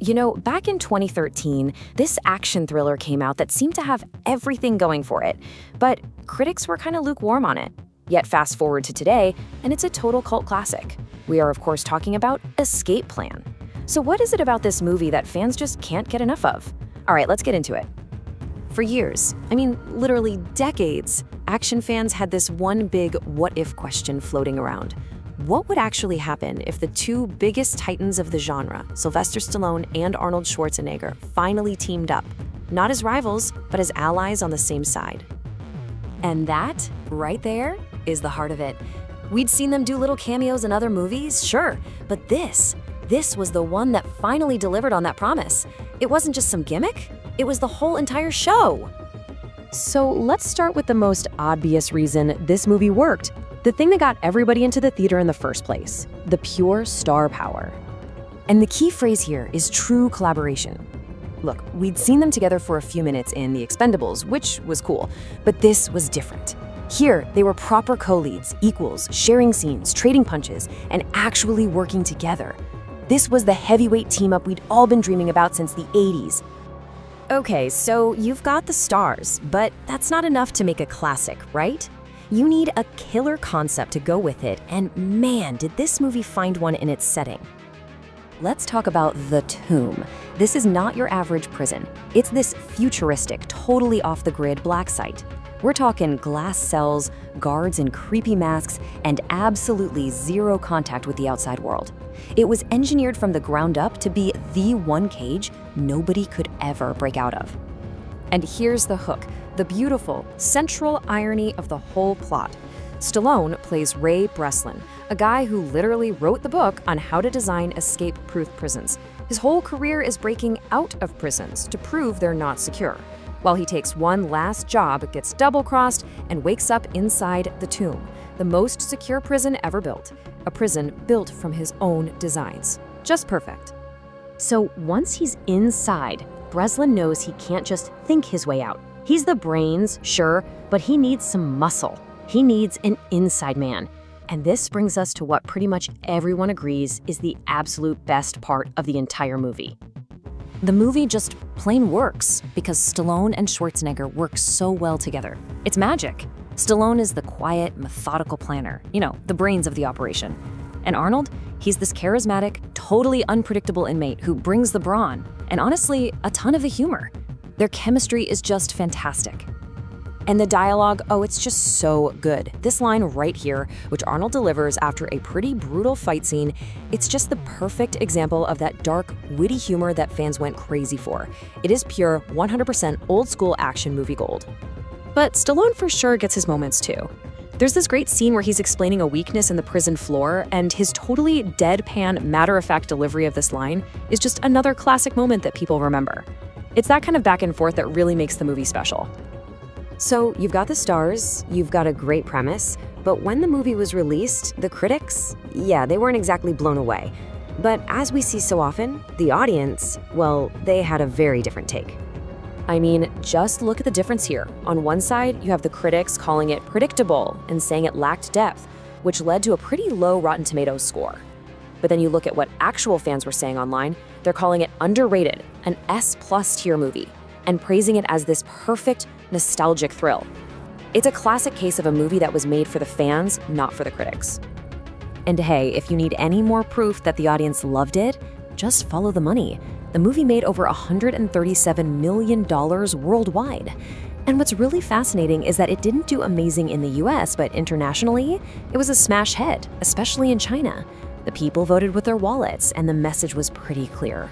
Back in 2013, this action thriller came out that seemed to have everything going for it, but critics were kind of lukewarm on it. Yet fast forward to today, and it's a total cult classic. We are, of course, talking about Escape Plan. So what is it about this movie that fans just can't get enough of? All right, let's get into it. For years, literally decades, action fans had this one big what-if question floating around. What would actually happen if the two biggest titans of the genre, Sylvester Stallone and Arnold Schwarzenegger, finally teamed up? Not as rivals, but as allies on the same side. And that, right there, is the heart of it. We'd seen them do little cameos in other movies, sure, but this was the one that finally delivered on that promise. It wasn't just some gimmick, it was the whole entire show. So let's start with the most obvious reason this movie worked. The thing that got everybody into the theater in the first place, the pure star power. And the key phrase here is true collaboration. Look, we'd seen them together for a few minutes in The Expendables, which was cool, but this was different. Here, they were proper co-leads, equals, sharing scenes, trading punches, and actually working together. This was the heavyweight team-up we'd all been dreaming about since the 80s. Okay, so you've got the stars, but that's not enough to make a classic, right? You need a killer concept to go with it, and man, did this movie find one in its setting. Let's talk about The Tomb. This is not your average prison. It's this futuristic, totally off-the-grid black site. We're talking glass cells, guards in creepy masks, and absolutely zero contact with the outside world. It was engineered from the ground up to be the one cage nobody could ever break out of. And here's the hook, the beautiful, central irony of the whole plot. Stallone plays Ray Breslin, a guy who literally wrote the book on how to design escape-proof prisons. His whole career is breaking out of prisons to prove they're not secure. While he takes one last job, gets double-crossed, and wakes up inside the Tomb, the most secure prison ever built. A prison built from his own designs. Just perfect. So once he's inside, Breslin knows he can't just think his way out. He's the brains, sure, but he needs some muscle. He needs an inside man. And this brings us to what pretty much everyone agrees is the absolute best part of the entire movie. The movie just plain works because Stallone and Schwarzenegger work so well together. It's magic. Stallone is the quiet, methodical planner, the brains of the operation. And Arnold, he's this charismatic, totally unpredictable inmate who brings the brawn, and honestly, a ton of the humor. Their chemistry is just fantastic. And the dialogue, it's just so good. This line right here, which Arnold delivers after a pretty brutal fight scene, it's just the perfect example of that dark, witty humor that fans went crazy for. It is pure, 100% old-school action movie gold. But Stallone for sure gets his moments too. There's this great scene where he's explaining a weakness in the prison floor, and his totally deadpan, matter-of-fact delivery of this line is just another classic moment that people remember. It's that kind of back and forth that really makes the movie special. So you've got the stars, you've got a great premise, but when the movie was released, the critics, they weren't exactly blown away. But as we see so often, the audience, they had a very different take. Just look at the difference here. On one side, you have the critics calling it predictable and saying it lacked depth, which led to a pretty low Rotten Tomatoes score. But then you look at what actual fans were saying online, they're calling it underrated, an S+ tier movie, and praising it as this perfect, nostalgic thrill. It's a classic case of a movie that was made for the fans, not for the critics. And hey, if you need any more proof that the audience loved it, just follow the money. The movie made over $137 million worldwide. And what's really fascinating is that it didn't do amazing in the US, but internationally, it was a smash hit, especially in China. The people voted with their wallets, and the message was pretty clear.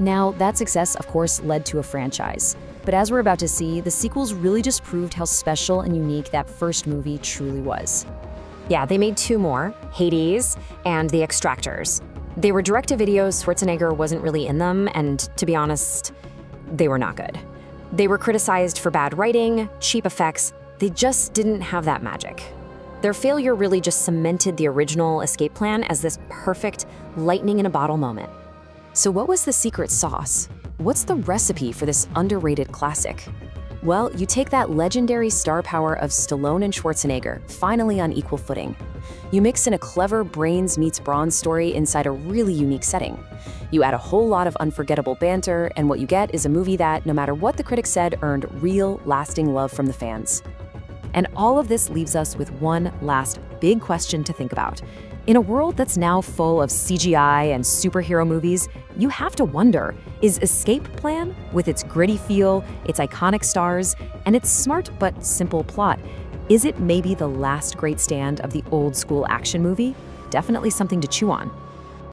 Now, that success, of course, led to a franchise. But as we're about to see, the sequels really just proved how special and unique that first movie truly was. Yeah, they made two more, Hades and The Extractors. They were direct-to-videos, Schwarzenegger wasn't really in them, and to be honest, they were not good. They were criticized for bad writing, cheap effects, they just didn't have that magic. Their failure really just cemented the original Escape Plan as this perfect, lightning-in-a-bottle moment. So what was the secret sauce? What's the recipe for this underrated classic? Well, you take that legendary star power of Stallone and Schwarzenegger, finally on equal footing. You mix in a clever brains meets brawn story inside a really unique setting. You add a whole lot of unforgettable banter, and what you get is a movie that, no matter what the critics said, earned real, lasting love from the fans. And all of this leaves us with one last big question to think about. In a world that's now full of CGI and superhero movies, you have to wonder, is Escape Plan, with its gritty feel, its iconic stars, and its smart but simple plot, is it maybe the last great stand of the old-school action movie? Definitely something to chew on.